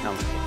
comfortable.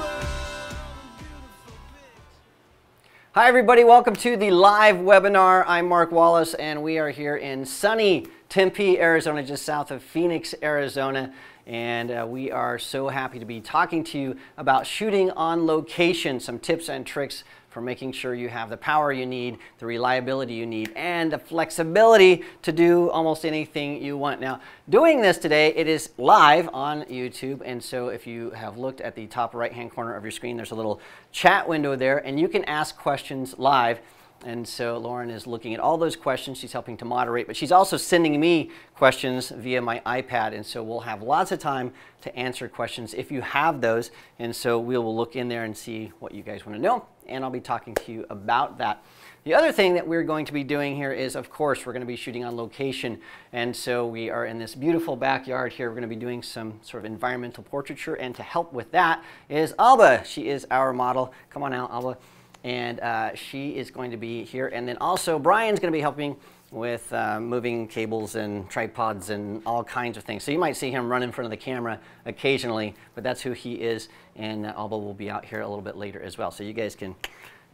Hi everybody, welcome to the live webinar. I'm Mark Wallace and we are here in sunny Tempe, Arizona, just south of Phoenix, Arizona. And we are so happy to be talking to you about shooting on location, some tips and tricks for making sure you have the power you need, the reliability you need, and the flexibility to do almost anything you want. Now, doing this today, it is live on YouTube, and so if you have looked at the top right-hand corner of your screen, there's a little chat window there, and you can ask questions live. And so Lauren is looking at all those questions. She's helping to moderate, but she's also sending me questions via my iPad. And so we'll have lots of time to answer questions if you have those. And so we will look in there and see what you guys want to know. And I'll be talking to you about that. The other thing that we're going to be doing here is, of course, we're going to be shooting on location. And so we are in this beautiful backyard here. We're going to be doing some sort of environmental portraiture. And to help with that is Alba. She is our model. Come on out, Alba. And she is going to be here. And then also Brian's going to be helping with moving cables and tripods and all kinds of things. So you might see him run in front of the camera occasionally, but that's who he is. And Alba will be out here a little bit later as well. So you guys can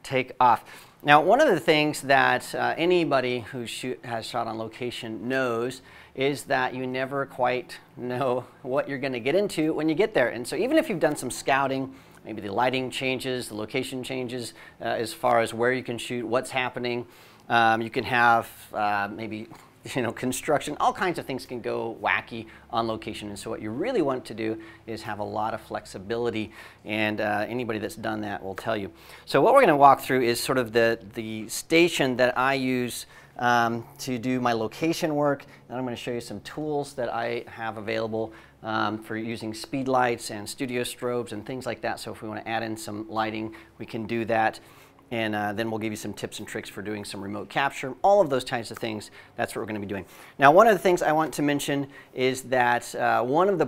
take off. Now, one of the things that anybody who has shot on location knows is that you never quite know what you're going to get into when you get there. And so even if you've done some scouting, maybe the lighting changes, the location changes as far as where you can shoot, what's happening. You can have maybe construction, all kinds of things can go wacky on location. And so what you really want to do is have a lot of flexibility, and anybody that's done that will tell you. So what we're going to walk through is sort of the station that I use to do my location work. And I'm going to show you some tools that I have available for using speed lights and studio strobes and things like that. So if we want to add in some lighting, we can do that. And then we'll give you some tips and tricks for doing some remote capture, all of those types of things. That's what we're going to be doing. Now, one of the things I want to mention is that one of the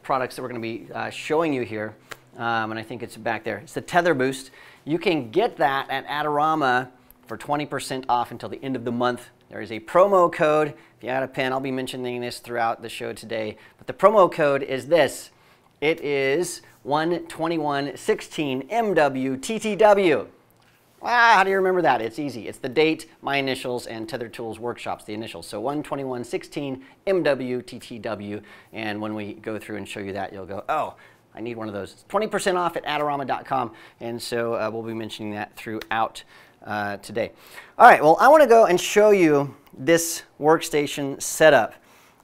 products that we're going to be showing you here, and I think it's back there, it's the Tether Boost. You can get that at Adorama for 20% off until the end of the month. There is a promo code. If you had a pen, I'll be mentioning this throughout the show today. But the promo code is this. It is 12116MWTTW. How do you remember that? It's easy. It's the date, my initials, and Tether Tools Workshops, the initials. So 12116MWTTW. And when we go through and show you that, you'll go, oh, I need one of those. It's 20% off at Adorama.com. And so we'll be mentioning that throughout today. All right, well, I want to go and show you this workstation setup.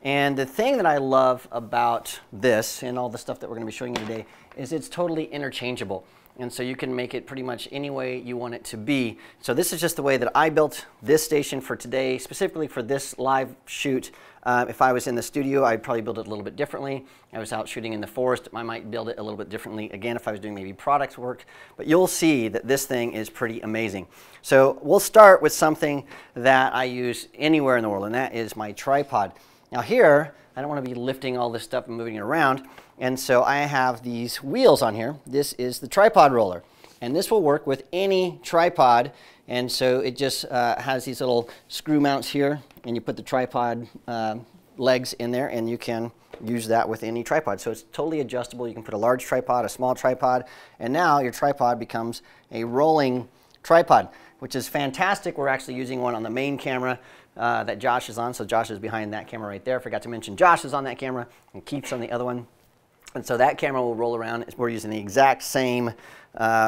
And the thing that I love about this and all the stuff that we're going to be showing you today is it's totally interchangeable. And so you can make it pretty much any way you want it to be. So this is just the way that I built this station for today, specifically for this live shoot. If I was in the studio, I'd probably build it a little bit differently. I was out shooting in the forest, I might build it a little bit differently. Again, if I was doing maybe product work. But you'll see that this thing is pretty amazing. So we'll start with something that I use anywhere in the world, and that is my tripod. Now here, I don't want to be lifting all this stuff and moving it around. And so I have these wheels on here. This is the tripod roller. And this will work with any tripod. And so it just has these little screw mounts here. And you put the tripod legs in there, and you can use that with any tripod. So it's totally adjustable. You can put a large tripod, a small tripod, and now your tripod becomes a rolling tripod, which is fantastic. We're actually using one on the main camera that Josh is on. So Josh is behind that camera right there. Forgot to mention Josh is on that camera, and Keith's on the other one. And so that camera will roll around. We're using the exact same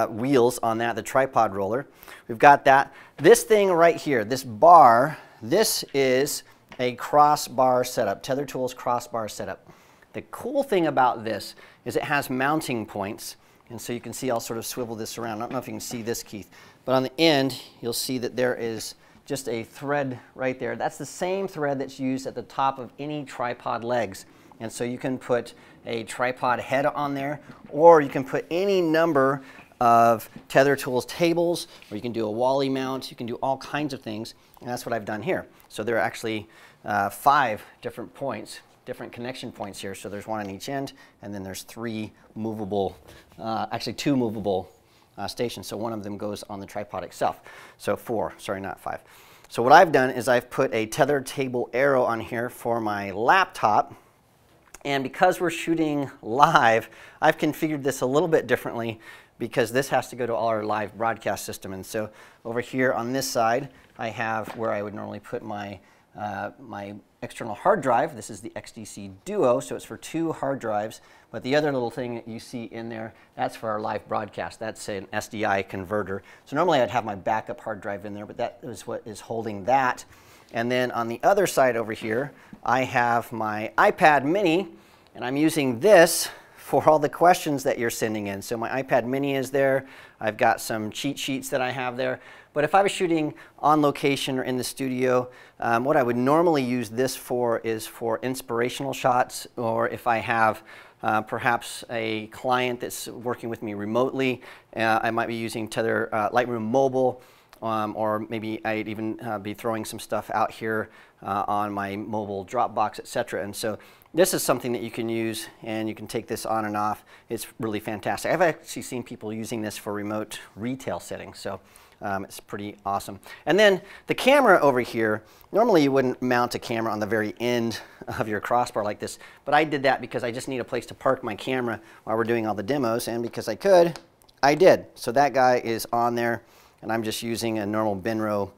wheels on that, the tripod roller. We've got that. This thing right here, this bar, this is a crossbar setup, Tether Tools crossbar setup. The cool thing about this is it has mounting points. And so you can see I'll sort of swivel this around. I don't know if you can see this, Keith. But on the end, you'll see that there is just a thread right there. That's the same thread that's used at the top of any tripod legs. And so you can put a tripod head on there, or you can put any number of Tether Tools tables, or you can do a Wally mount. You can do all kinds of things, and that's what I've done here. So there are actually 5 different points, different connection points here. So there's one on each end, and then there's 3 movable, actually 2 movable stations. So one of them goes on the tripod itself. So 4, sorry, not 5. So what I've done is I've put a Tether table arrow on here for my laptop. And because we're shooting live, I've configured this a little bit differently because this has to go to all our live broadcast system. And so over here on this side, I have where I would normally put my my external hard drive. This is the XDC Duo, so it's for 2 hard drives. But the other little thing that you see in there, that's for our live broadcast. That's an SDI converter. So normally I'd have my backup hard drive in there, but that is what is holding that. And then on the other side over here, I have my iPad mini, and I'm using this for all the questions that you're sending in. So my iPad mini is there. I've got some cheat sheets that I have there. But if I was shooting on location or in the studio, what I would normally use this for is for inspirational shots, or if I have perhaps a client that's working with me remotely, I might be using Tether Lightroom Mobile, or maybe I'd even be throwing some stuff out here on my mobile Dropbox, etc. And so this is something that you can use, and you can take this on and off. It's really fantastic. I've actually seen people using this for remote retail settings, so it's pretty awesome. And then the camera over here, normally you wouldn't mount a camera on the very end of your crossbar like this, but I did that because I just need a place to park my camera while we're doing all the demos, and because I could, I did. So that guy is on there, and I'm just using a normal Benro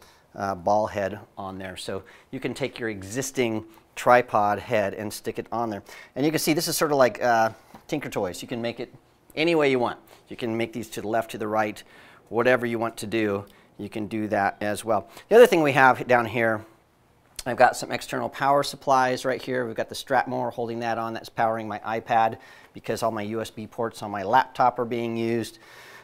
ball head on there. So you can take your existing tripod head and stick it on there. And you can see this is sort of like Tinker Toys. You can make it any way you want. You can make these to the left, to the right, whatever you want to do, you can do that as well. The other thing we have down here, I've got some external power supplies right here. We've got the Stratmore holding that on. That's powering my iPad because all my USB ports on my laptop are being used.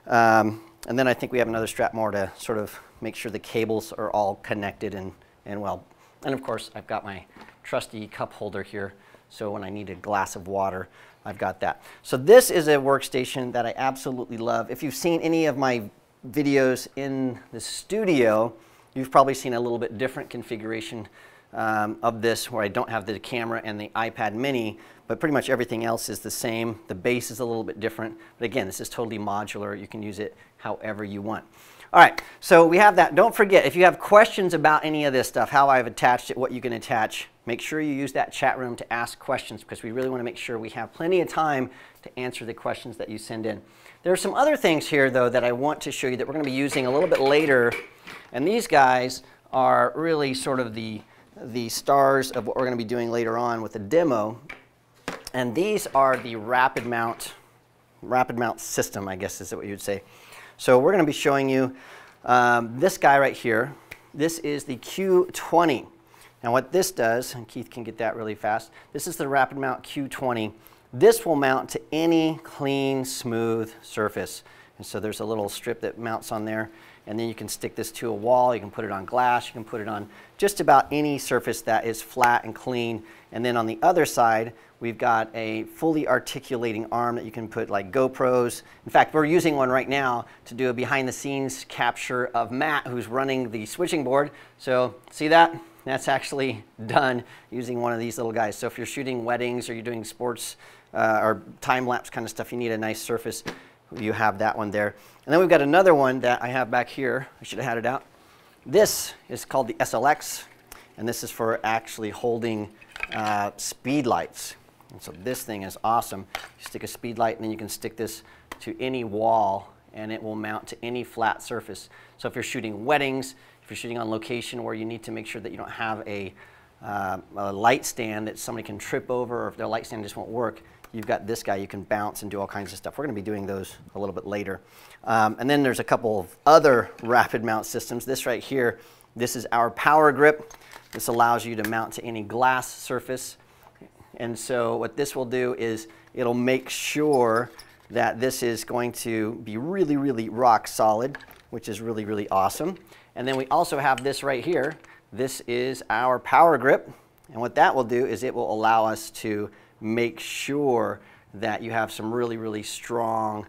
And then I think we have another Stratmore to sort of make sure the cables are all connected and well. And of course, I've got my trusty cup holder here, so when I need a glass of water, I've got that. So this is a workstation that I absolutely love. If you've seen any of my videos in the studio, you've probably seen a little bit different configuration of this, where I don't have the camera and the iPad mini, but pretty much everything else is the same. The base is a little bit different, but again, this is totally modular. You can use it however you want. All right, so we have that. Don't forget, if you have questions about any of this stuff, how I've attached it, what you can attach, make sure you use that chat room to ask questions, because we really want to make sure we have plenty of time to answer the questions that you send in. There are some other things here, though, that I want to show you that we're going to be using a little bit later, and these guys are really sort of the stars of what we're going to be doing later on with the demo. And these are the rapid mount system, I guess is what you would say. So we're going to be showing you this guy right here. This is the Q20. Now what this does, and Keith can get that really fast, this is the rapid mount Q20. This will mount to any clean, smooth surface. And so there's a little strip that mounts on there, and then you can stick this to a wall, you can put it on glass, you can put it on just about any surface that is flat and clean. And then on the other side, we've got a fully articulating arm that you can put like GoPros. In fact, we're using one right now to do a behind-the-scenes capture of Matt, who's running the switching board. So see that? That's actually done using one of these little guys. So if you're shooting weddings or you're doing sports or time-lapse kind of stuff, you need a nice surface. You have that one there. And then we've got another one that I have back here. I should have had it out. This is called the SLX, and this is for actually holding speed lights. And so this thing is awesome. You stick a speed light, and then you can stick this to any wall, and it will mount to any flat surface. So if you're shooting weddings, if you're shooting on location where you need to make sure that you don't have a light stand that somebody can trip over, or if their light stand just won't work, you've got this guy you can bounce and do all kinds of stuff. We're going to be doing those a little bit later. And then there's a couple of other rapid mount systems. This right here, this is our power grip. This allows you to mount to any glass surface. And so what this will do is it'll make sure that this is going to be really, really rock solid, which is really, really awesome. And then we also have this right here. This is our power grip. And what that will do is it will allow us to make sure that you have some really, really strong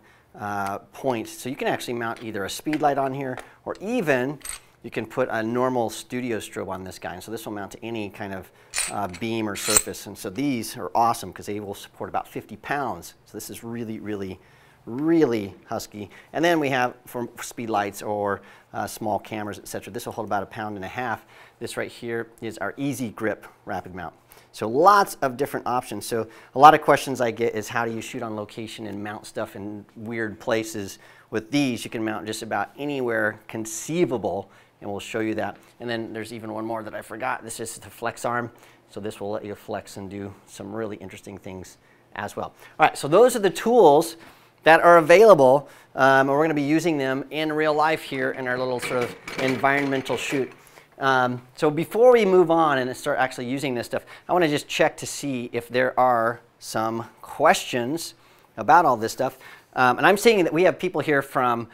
points. So you can actually mount either a speed light on here, or even you can put a normal studio strobe on this guy. And so this will mount to any kind of beam or surface. And so these are awesome because they will support about 50 pounds. So this is really, really, really husky. And then we have for speed lights or small cameras, etc. This will hold about 1.5 pounds. This right here is our Easy Grip rapid mount. So lots of different options. So a lot of questions I get is how do you shoot on location and mount stuff in weird places. With these, you can mount just about anywhere conceivable, and we'll show you that. And then there's even one more that I forgot. This is the flex arm. So this will let you flex and do some really interesting things as well. All right, so those are the tools that are available, and we're going to be using them in real life here in our little sort of environmental shoot. So before we move on and start actually using this stuff, I want to just check to see if there are some questions about all this stuff. And I'm seeing that we have people here from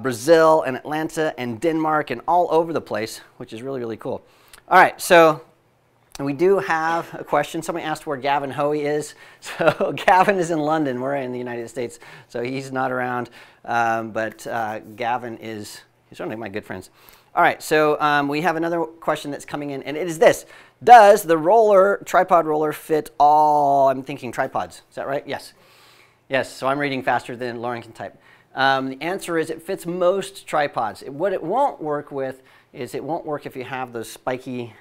Brazil and Atlanta and Denmark and all over the place, which is really, really cool. All right, so we do have a question. Somebody asked where Gavin Hoey is. So Gavin is in London. We're in the United States, so he's not around. But Gavin is, he's one of my good friends. All right, so we have another question that's coming in, and it is this. Does the tripod roller fit all, I'm thinking tripods. Is that right? Yes. Yes, so I'm reading faster than Lauren can type. The answer is it fits most tripods. What it won't work with is it won't work if you have those spiky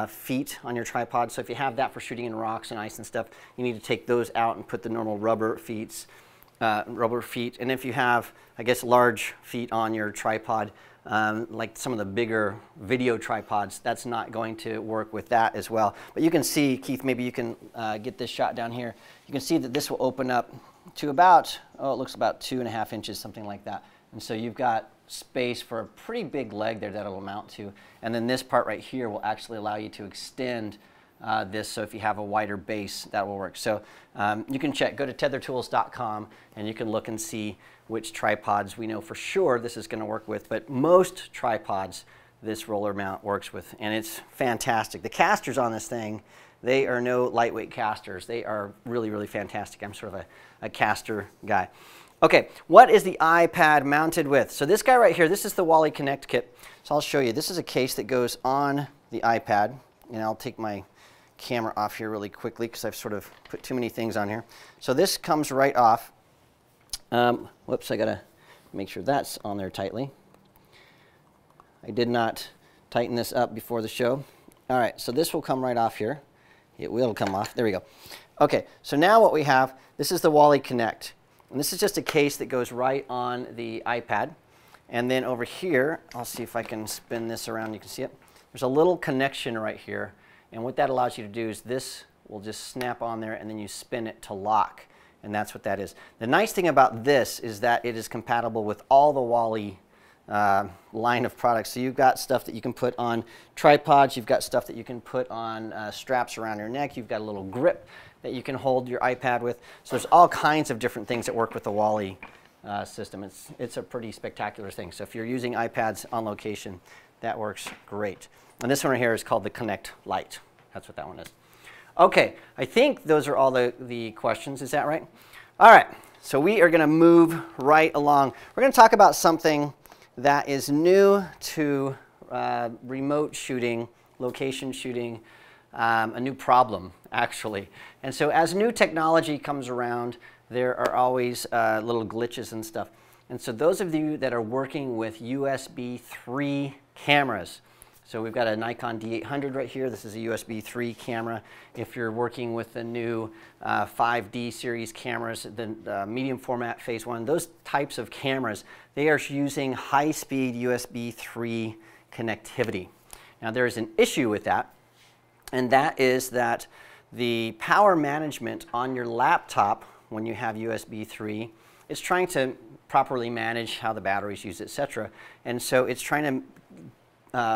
feet on your tripod. So if you have that for shooting in rocks and ice and stuff, you need to take those out and put the normal rubber feet. And if you have, I guess, large feet on your tripod, like some of the bigger video tripods, that's not going to work with that as well. But you can see, Keith, maybe you can get this shot down here. You can see that this will open up to about, oh, it looks about 2.5 inches, something like that. And so you've got space for a pretty big leg there that it'll mount to. And then this part right here will actually allow you to extend this, so if you have a wider base, that will work. So you can check, go to tethertools.com, and you can look and see which tripods we know for sure this is going to work with. But most tripods this roller mount works with, and it's fantastic. The casters on this thing, they are no lightweight casters. They are really, really fantastic. I'm sort of a caster guy. Okay, what is the iPad mounted with? So this guy right here, this is the Wally Connect kit. So I'll show you. This is a case that goes on the iPad, and I'll take my camera off here really quickly because I've sort of put too many things on here. So this comes right off. Whoops, I gotta make sure that's on there tightly. I did not tighten this up before the show. All right, so this will come right off here. It will come off. There we go. Okay, so now what we have, this is the Wally Connect. And this is just a case that goes right on the iPad. And then over here, I'll see if I can spin this around. You can see it. There's a little connection right here. And what that allows you to do is this will just snap on there, and then you spin it to lock. And that's what that is. The nice thing about this is that it is compatible with all the Wally line of products. So you've got stuff that you can put on tripods. You've got stuff that you can put on straps around your neck. You've got a little grip that you can hold your iPad with. So there's all kinds of different things that work with the Wally system. It's a pretty spectacular thing. So if you're using iPads on location, that works great. And this one right here is called the Connect Lite. That's what that one is. Okay, I think those are all the questions. Is that right? All right, so we are going to move right along. We're going to talk about something that is new to remote shooting, location shooting, a new problem, actually. And so as new technology comes around, there are always little glitches and stuff. And so those of you that are working with USB 3 cameras, so we've got a Nikon D800 right here. This is a USB 3 camera. If you're working with the new 5D series cameras, the medium format phase 1, those types of cameras, they are using high-speed USB 3 connectivity. Now there is an issue with that, and that is that the power management on your laptop when you have USB 3 is trying to properly manage how the batteries use, etc. And so it's trying to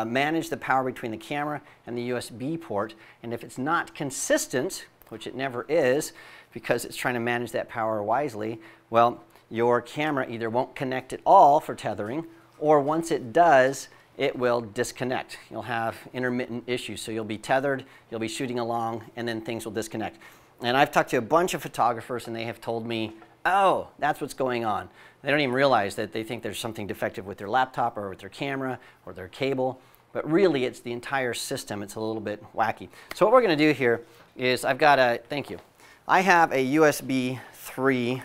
manage the power between the camera and the USB port, and if it's not consistent, which it never is because it's trying to manage that power wisely, well, your camera either won't connect at all for tethering, or once it does, it will disconnect. You'll have intermittent issues, so you'll be tethered, you'll be shooting along, and then things will disconnect. And I've talked to a bunch of photographers, and they have told me, oh, that's what's going on. They don't even realize that they think there's something defective with their laptop or with their camera or their cable, but really it's the entire system. It's a little bit wacky. So what we're going to do here is I've got a, thank you, I have a USB 3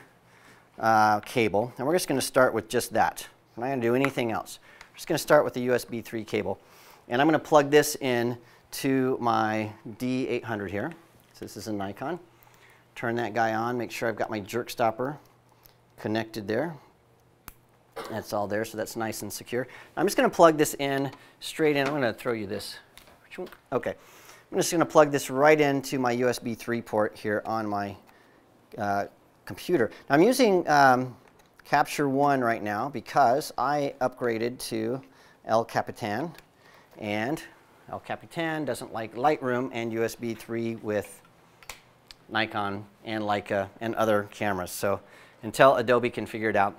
cable, and we're just going to start with just that. I'm not going to do anything else. I'm just going to start with the USB 3 cable, and I'm going to plug this in to my D800 here. So this is a Nikon. Turn that guy on, make sure I've got my jerk stopper connected there. That's all there, so that's nice and secure. I'm just going to plug this in straight in. I'm going to throw you this. Okay. I'm just going to plug this right into my USB 3 port here on my computer. Now, I'm using Capture One right now because I upgraded to El Capitan, and El Capitan doesn't like Lightroom and USB 3 with Nikon and Leica and other cameras. So until Adobe can figure it out,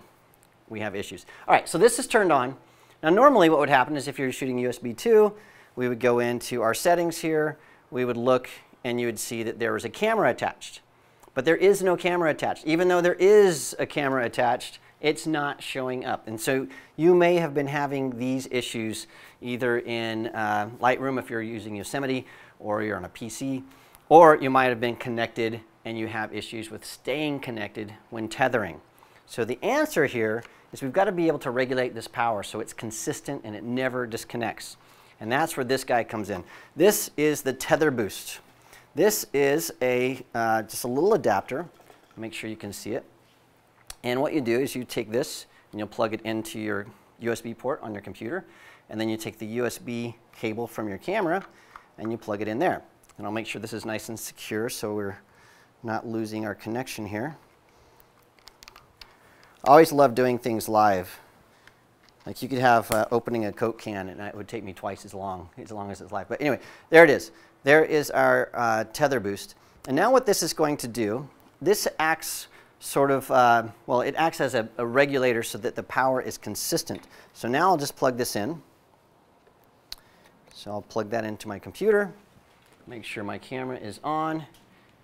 we have issues. All right, so this is turned on. Now, normally what would happen is if you're shooting USB 2, we would go into our settings here, we would look, and you would see that there was a camera attached. But there is no camera attached. Even though there is a camera attached, it's not showing up. And so you may have been having these issues either in Lightroom if you're using Yosemite, or you're on a PC, or you might have been connected and you have issues with staying connected when tethering. So the answer here is we've got to be able to regulate this power so it's consistent and it never disconnects. And that's where this guy comes in. This is the Tether Boost. This is a just a little adapter. Make sure you can see it. And what you do is you take this and you'll plug it into your USB port on your computer, and then you take the USB cable from your camera and you plug it in there. And I'll make sure this is nice and secure so we're not losing our connection here. I always love doing things live. Like you could have opening a Coke can and it would take me twice as long as it's live. But anyway, there it is. There is our Tether Boost. And now what this is going to do, this acts sort of, well, it acts as a regulator so that the power is consistent. So now I'll just plug this in. So I'll plug that into my computer, make sure my camera is on.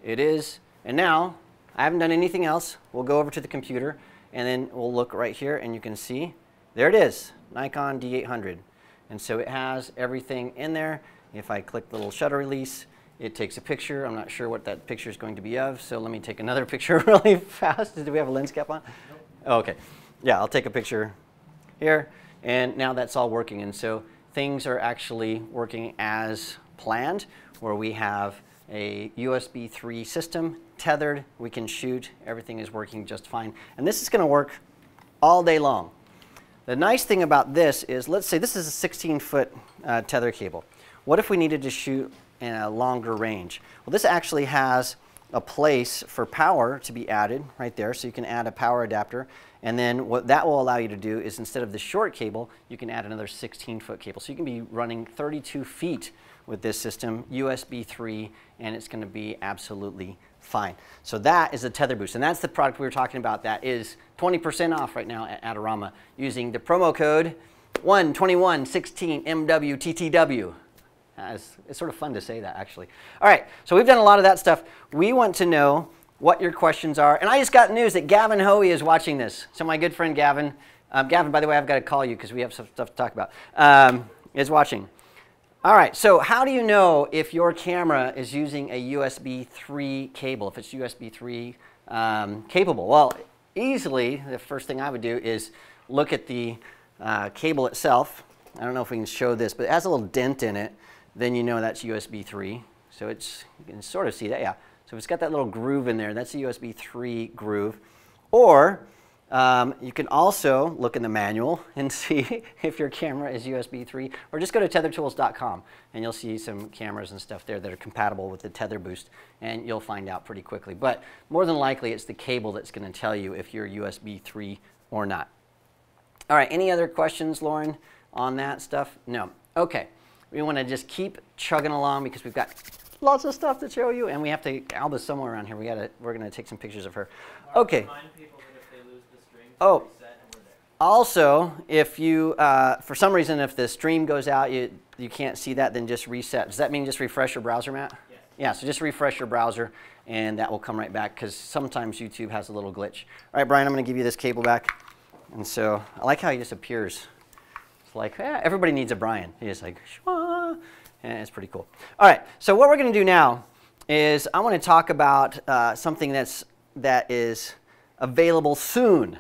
It is. And now, I haven't done anything else. We'll go over to the computer and then we'll look right here and you can see, there it is, Nikon D800. And so it has everything in there. If I click the little shutter release, it takes a picture. I'm not sure what that picture is going to be of, so let me take another picture really fast. Do we have a lens cap on? Nope. Oh, okay. Yeah, I'll take a picture here, and now that's all working. And so things are actually working as planned, where we have a USB 3 system tethered. We can shoot. Everything is working just fine. And this is going to work all day long. The nice thing about this is, let's say this is a 16-foot tether cable. What if we needed to shoot in a longer range? Well, this actually has a place for power to be added right there, so you can add a power adapter, and then what that will allow you to do is instead of the short cable, you can add another 16-foot cable. So you can be running 32 feet with this system, USB 3, and it's going to be absolutely fine. So that is a Tether Boost, and that's the product we were talking about that is 20% off right now at Adorama using the promo code 12116MWTTW. It's sort of fun to say that, actually. All right, so we've done a lot of that stuff. We want to know what your questions are. And I just got news that Gavin Hoey is watching this. So my good friend Gavin, Gavin, by the way, I've got to call you because we have some stuff to talk about, is watching. All right, so how do you know if your camera is using a USB 3 cable, if it's USB 3 capable? Well, easily, the first thing I would do is look at the cable itself. I don't know if we can show this, but it has a little dent in it. Then you know that's USB 3. So it's, you can sort of see that, yeah. So if it's got that little groove in there, that's a USB 3 groove. Or you can also look in the manual and see if your camera is USB 3, or just go to tethertools.com and you'll see some cameras and stuff there that are compatible with the Tether Boost, and you'll find out pretty quickly. But more than likely, it's the cable that's going to tell you if you're USB 3 or not. All right, any other questions, Lauren, on that stuff? No. Okay. We want to just keep chugging along because we've got lots of stuff to show you, and we have to, Alba's somewhere around here. We're going to take some pictures of her. Okay. Remind people that if they lose the stream, oh, reset and we're there. Also, if you, for some reason, if the stream goes out, you can't see that, then just reset. Does that mean just refresh your browser, Matt? Yes. Yeah, so just refresh your browser, and that will come right back because sometimes YouTube has a little glitch. All right, Brian, I'm going to give you this cable back. And so I like how he just appears. Like, everybody needs a Brian. He's just like, shwa, and it's pretty cool. All right, so what we're going to do now is I want to talk about something that is available soon.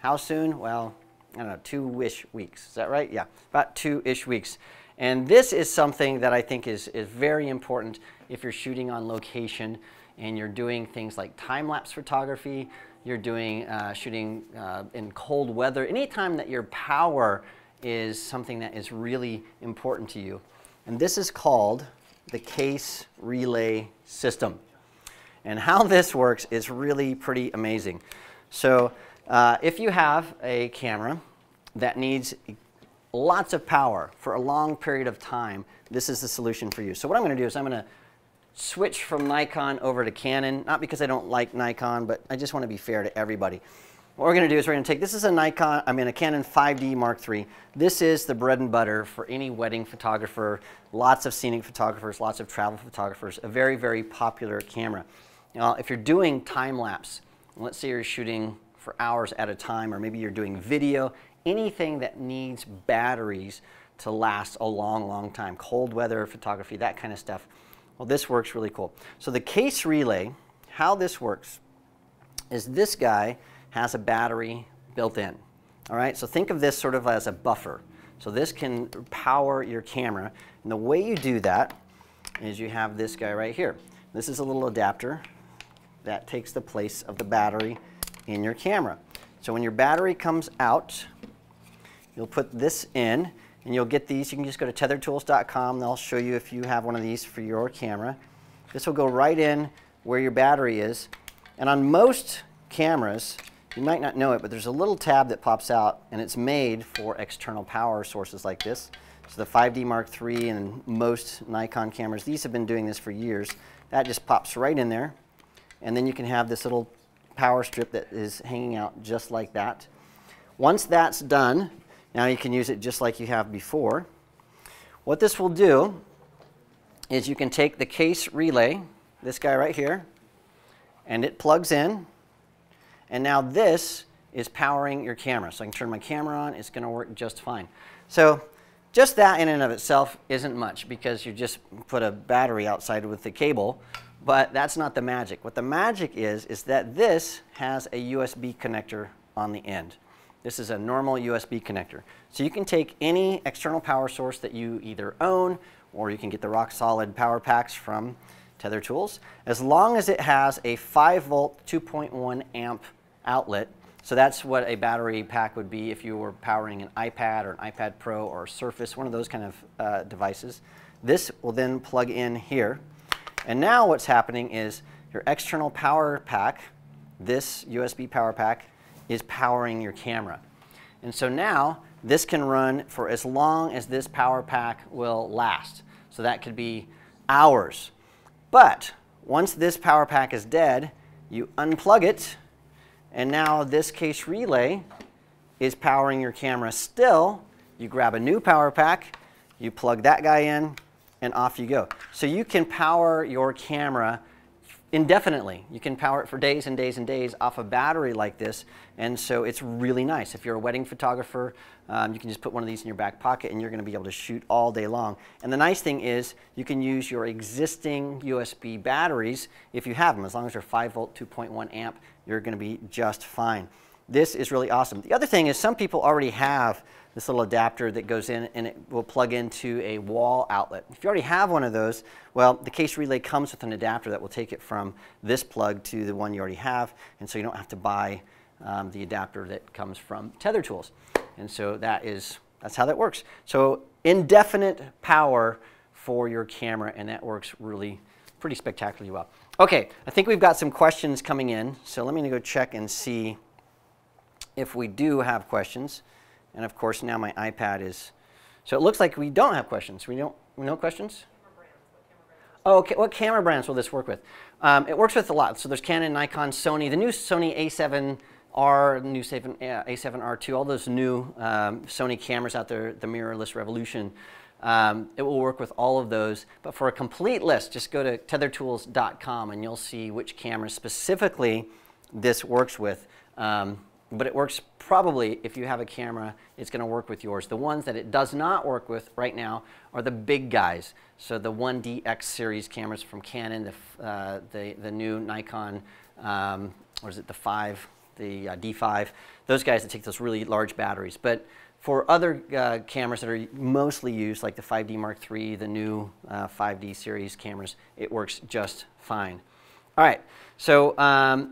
How soon? Well, I don't know, 2-ish weeks. Is that right? Yeah, about 2-ish weeks. And this is something that I think is very important if you're shooting on location and you're doing things like time-lapse photography, you're doing shooting in cold weather, anytime that your power is something that is really important to you. And this is called the case relay system. And how this works is really pretty amazing. So if you have a camera that needs lots of power for a long period of time, this is the solution for you. So what I'm going to do is I'm going to switch from Nikon over to Canon, not because I don't like Nikon, but I just want to be fair to everybody. What we're going to do is we're going to take, this is a Canon 5D Mark III. This is the bread and butter for any wedding photographer, lots of scenic photographers, lots of travel photographers, a very, very popular camera. Now, if you're doing time-lapse, let's say you're shooting for hours at a time, or maybe you're doing video, anything that needs batteries to last a long, long time, cold weather photography, that kind of stuff, well, this works really cool. So the case relay, how this works is this guy has a battery built in. All right, so think of this sort of as a buffer. So this can power your camera. And the way you do that is you have this guy right here. This is a little adapter that takes the place of the battery in your camera. So when your battery comes out, you'll put this in, and you'll get these. You can just go to tethertools.com. They'll show you if you have one of these for your camera. This will go right in where your battery is. And on most cameras, you might not know it, but there's a little tab that pops out, and it's made for external power sources like this. So the 5D Mark III and most Nikon cameras, these have been doing this for years. That just pops right in there, and then you can have this little power strip that is hanging out just like that. Once that's done, now you can use it just like you have before. What this will do is you can take the case relay, this guy right here, and it plugs in. And now this is powering your camera. So I can turn my camera on, it's going to work just fine. So just that in and of itself isn't much, because you just put a battery outside with the cable, but that's not the magic. What the magic is that this has a USB connector on the end. This is a normal USB connector. So you can take any external power source that you either own, or you can get the rock solid power packs from Tether Tools, as long as it has a 5-volt 2.1 amp outlet. So that's what a battery pack would be if you were powering an iPad or an iPad Pro or a Surface, one of those kind of devices. This will then plug in here. And now what's happening is your external power pack, this USB power pack, is powering your camera. And so now this can run for as long as this power pack will last. So that could be hours. But once this power pack is dead, you unplug it, and now this case relay is powering your camera still. You grab a new power pack, you plug that guy in, and off you go. So you can power your camera indefinitely. You can power it for days and days and days off a battery like this, and so it's really nice. If you're a wedding photographer, you can just put one of these in your back pocket and you're going to be able to shoot all day long. And the nice thing is you can use your existing USB batteries if you have them. As long as they're 5-volt 2.1 amp, you're going to be just fine. This is really awesome. The other thing is some people already have this little adapter that goes in and it will plug into a wall outlet. If you already have one of those, well, the case relay comes with an adapter that will take it from this plug to the one you already have, and so you don't have to buy the adapter that comes from Tether Tools. And so that's how that works. So indefinite power for your camera, and that works really pretty spectacularly well. Okay, I think we've got some questions coming in, so let me go check and see if we do have questions. And of course now my iPad is, so it looks like we don't have questions. No questions? Oh, okay. What camera brands will this work with? It works with a lot. So there's Canon, Nikon, Sony, the new Sony A7R, new A7R II, all those new Sony cameras out there, the mirrorless revolution. It will work with all of those. But for a complete list, just go to tethertools.com and you'll see which cameras specifically this works with. But it works probably, if you have a camera, it's going to work with yours. The ones that it does not work with right now are the big guys. So the 1DX series cameras from Canon, the new Nikon, or is it the 5, the D5, those guys that take those really large batteries. But for other cameras that are mostly used, like the 5D Mark III, the new 5D series cameras, it works just fine. All right, so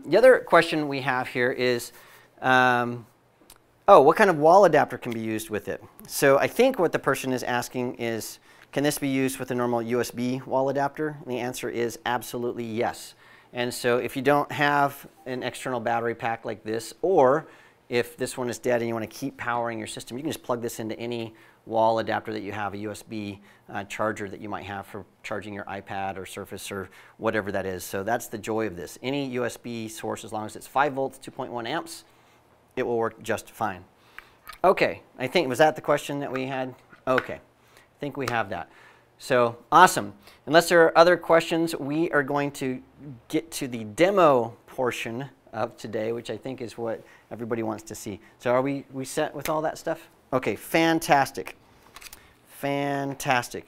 the other question we have here is, what kind of wall adapter can be used with it? So I think what the person is asking is, can this be used with a normal USB wall adapter? And the answer is absolutely yes. And so if you don't have an external battery pack like this, or if this one is dead and you want to keep powering your system, you can just plug this into any wall adapter that you have, a USB charger that you might have for charging your iPad or Surface or whatever that is. So that's the joy of this. Any USB source, as long as it's 5 volts, 2.1 amps, it will work just fine. Okay, I think, was that the question that we had? Okay, I think we have that. So awesome. Unless there are other questions, we are going to get to the demo portion of today, which I think is what everybody wants to see. So are we set with all that stuff? Okay, fantastic. Fantastic.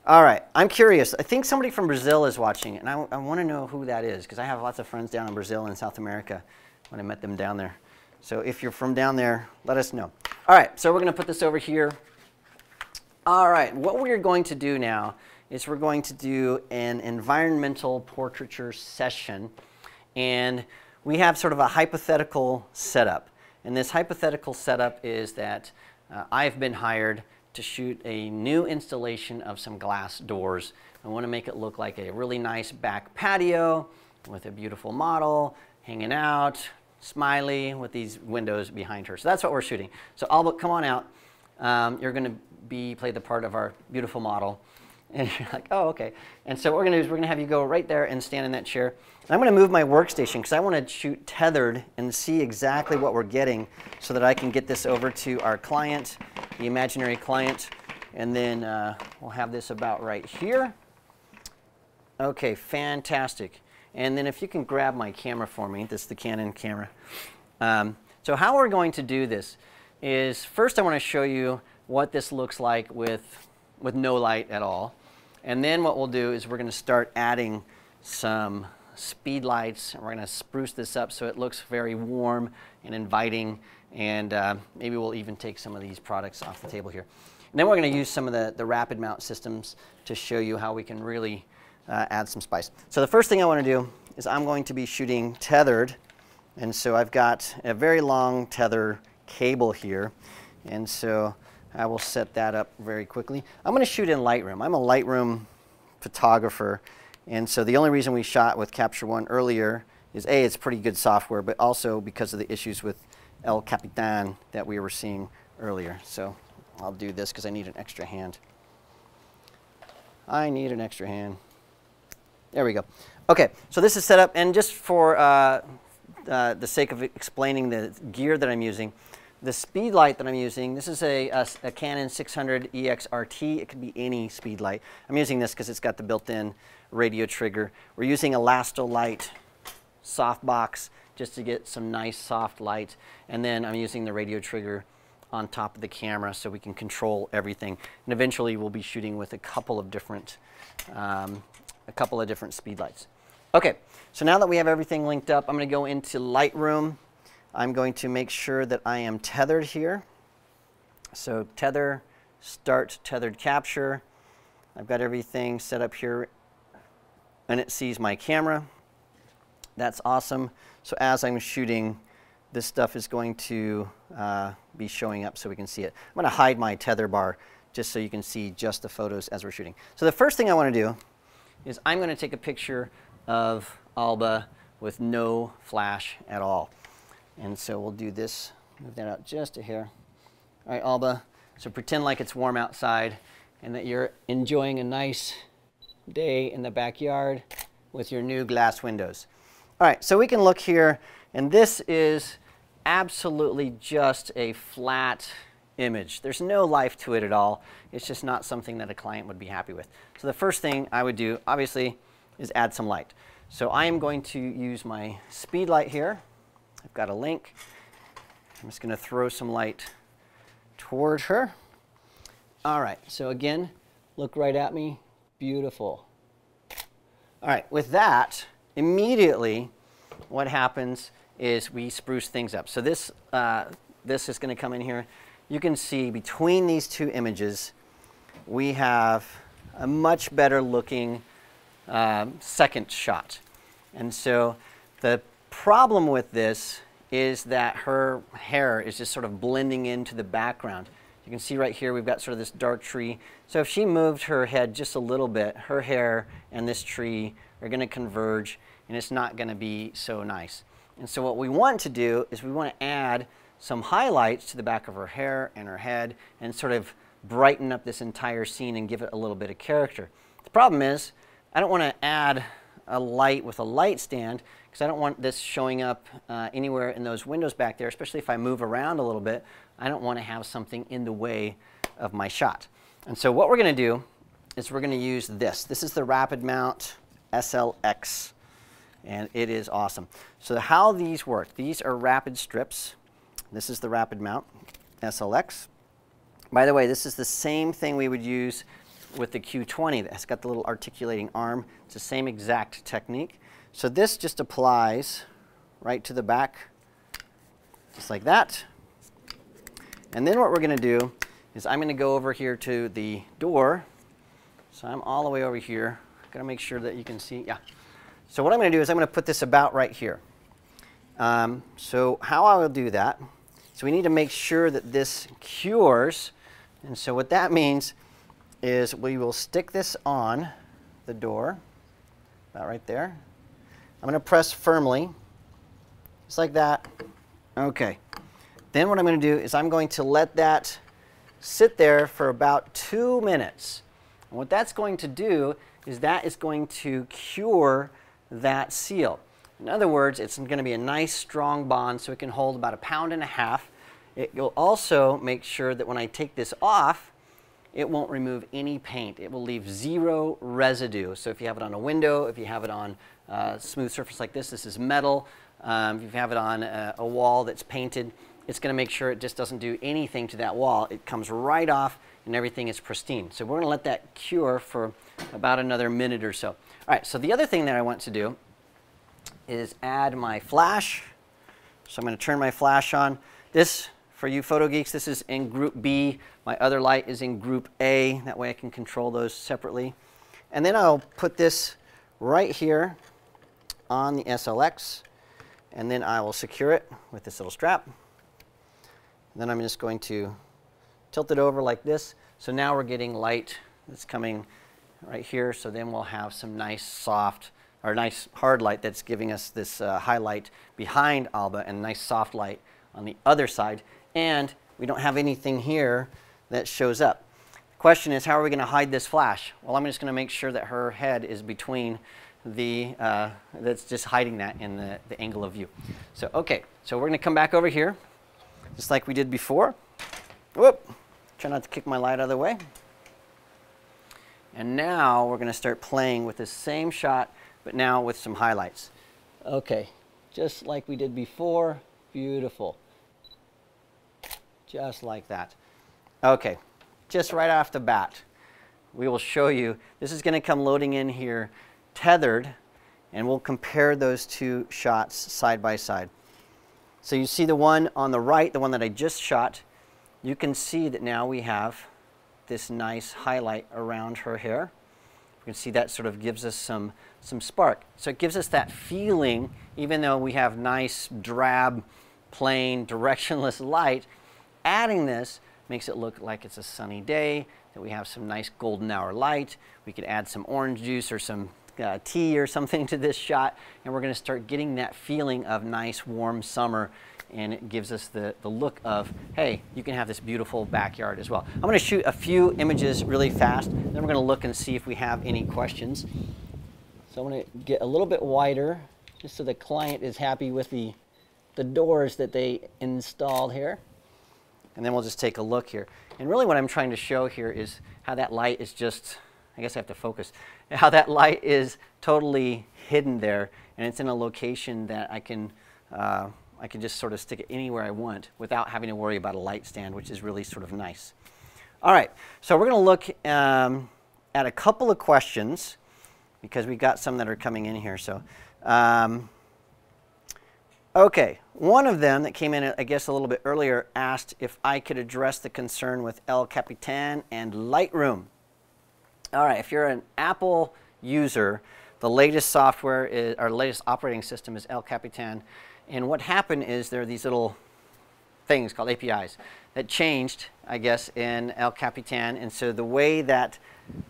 All right, I'm curious. I think somebody from Brazil is watching, and I want to know who that is, because I have lots of friends down in Brazil and South America when I met them down there. So if you're from down there, let us know. All right, so we're going to put this over here. All right, what we're going to do now is we're going to do an environmental portraiture session. And we have sort of a hypothetical setup. And this hypothetical setup is that I've been hired to shoot a new installation of some glass doors. I want to make it look like a really nice back patio with a beautiful model hanging out, smiley, with these windows behind her. So that's what we're shooting. So Alba, come on out. You're going to play the part of our beautiful model. And you're like, oh, okay. And so what we're going to do is we're going to have you go right there and stand in that chair. And I'm going to move my workstation because I want to shoot tethered and see exactly what we're getting so that I can get this over to our client, the imaginary client. And then we'll have this about right here. Okay, fantastic. And then if you can grab my camera for me, this is the Canon camera. So how we're going to do this is, first I want to show you what this looks like with no light at all. And then what we'll do is we're going to start adding some speed lights. And we're going to spruce this up so it looks very warm and inviting. And maybe we'll even take some of these products off the table here. And then we're going to use some of the rapid mount systems to show you how we can really add some spice. So the first thing I want to do is I'm going to be shooting tethered. And so I've got a very long tether cable here. And so I will set that up very quickly. I'm going to shoot in Lightroom. I'm a Lightroom photographer. And so the only reason we shot with Capture One earlier is A, it's pretty good software, but also because of the issues with El Capitan that we were seeing earlier. So I'll do this because I need an extra hand. I need an extra hand. There we go. Okay, so this is set up, and just for the sake of explaining the gear that I'm using, the speed light that I'm using, this is a Canon 600 EX-RT. It could be any speed light. I'm using this because it's got the built-in radio trigger. We're using Elastolite softbox just to get some nice soft light. And then I'm using the radio trigger on top of the camera so we can control everything. And eventually we'll be shooting with a couple of different speed lights. Okay, so now that we have everything linked up, I'm going to go into Lightroom. I'm going to make sure that I am tethered here. So tether, start tethered capture. I've got everything set up here and it sees my camera. That's awesome. So as I'm shooting, this stuff is going to be showing up so we can see it. I'm going to hide my tether bar just so you can see just the photos as we're shooting. So the first thing I want to do is I'm going to take a picture of Alba with no flash at all. And so we'll do this, move that out just a hair. All right, Alba, so pretend like it's warm outside and that you're enjoying a nice day in the backyard with your new glass windows. All right, so we can look here, and this is absolutely just a flat image. There's no life to it at all. It's just not something that a client would be happy with. So the first thing I would do, obviously, is add some light. So I am going to use my speed light here. I've got a link. I'm just going to throw some light toward her. All right, so again, look right at me. Beautiful. All right, with that, immediately what happens is we spruce things up. So this, this is going to come in here. You can see between these two images, we have a much better looking second shot. And so the problem with this is that her hair is just sort of blending into the background. You can see right here we've got sort of this dark tree. So if she moved her head just a little bit, her hair and this tree are going to converge, and it's not going to be so nice. And so what we want to do is we want to add some highlights to the back of her hair and her head and sort of brighten up this entire scene and give it a little bit of character. The problem is I don't want to add a light with a light stand because I don't want this showing up anywhere in those windows back there, especially if I move around a little bit. I don't want to have something in the way of my shot. And so what we're going to do is we're going to use this. This is the Rapid Mount SLX, and it is awesome. So how these work, these are rapid strips. This is the Rapid Mount SLX. By the way, this is the same thing we would use with the Q20 that's got the little articulating arm. It's the same exact technique. So this just applies right to the back, just like that. And then what we're going to do is I'm going to go over here to the door. So I'm all the way over here. I've got to make sure that you can see. Yeah. So what I'm going to do is I'm going to put this about right here. So how I will do that, so we need to make sure that this cures. And so what that means is we will stick this on the door, about right there. I'm going to press firmly, just like that. Okay. Then what I'm going to do is I'm going to let that sit there for about 2 minutes. And what that's going to do is that is going to cure that seal. In other words, it's going to be a nice strong bond so it can hold about 1.5 pounds. It will also make sure that when I take this off, it won't remove any paint. It will leave 0 residue. So if you have it on a window, if you have it on a smooth surface like this is metal. If you have it on a wall that's painted, it's going to make sure it just doesn't do anything to that wall. It comes right off and everything is pristine. So we're going to let that cure for about another minute or so. All right, so the other thing that I want to do is add my flash. So I'm going to turn my flash on. This, for you photo geeks, this is in group B. My other light is in group A. That way I can control those separately. And then I'll put this right here on the SLX. And then I will secure it with this little strap. And then I'm just going to tilt it over like this. So now we're getting light that's coming right here. So then we'll have some nice soft, or nice hard light that's giving us this highlight behind Alba and nice soft light on the other side. And we don't have anything here that shows up. The question is, how are we going to hide this flash? Well, I'm just going to make sure that her head is between the, that's just hiding that in the angle of view. So, okay, so we're going to come back over here, just like we did before. Whoop, try not to kick my light out of the way. And now we're going to start playing with the same shot, but now with some highlights. Okay, just like we did before, beautiful. Just like that. Okay, just right off the bat, we will show you, this is going to come loading in here tethered, and we'll compare those two shots side by side. So you see the one on the right, the one that I just shot, you can see that now we have this nice highlight around her hair. You can see that sort of gives us some spark. So it gives us that feeling, even though we have nice, drab, plain, directionless light, adding this makes it look like it's a sunny day, that we have some nice golden hour light. We could add some orange juice or some tea or something to this shot, and we're going to start getting that feeling of nice, warm summer, and it gives us the look of, hey, you can have this beautiful backyard as well. I'm going to shoot a few images really fast, then we're going to look and see if we have any questions. So I'm going to get a little bit wider, just so the client is happy with the doors that they installed here. And then we'll just take a look here. And really what I'm trying to show here is how that light is just, I guess I have to focus, how that light is totally hidden there, and it's in a location that I can just sort of stick it anywhere I want without having to worry about a light stand, which is really sort of nice. All right, so we're going to look at a couple of questions because we've got some that are coming in here. So, Okay, one of them that came in, I guess, a little bit earlier asked if I could address the concern with El Capitan and Lightroom. All right, if you're an Apple user, the latest software is, our latest operating system is El Capitan. And what happened is there are these little things called APIs that changed, I guess, in El Capitan. And so the way that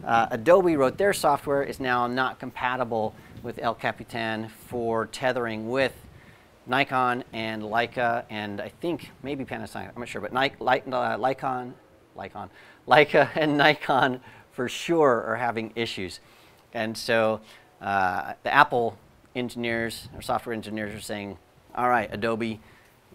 Adobe wrote their software is now not compatible with El Capitan for tethering with Nikon and Leica, and I think maybe Panasonic, I'm not sure, but Leica and Nikon for sure are having issues. And so the Apple engineers or software engineers are saying, all right, Adobe,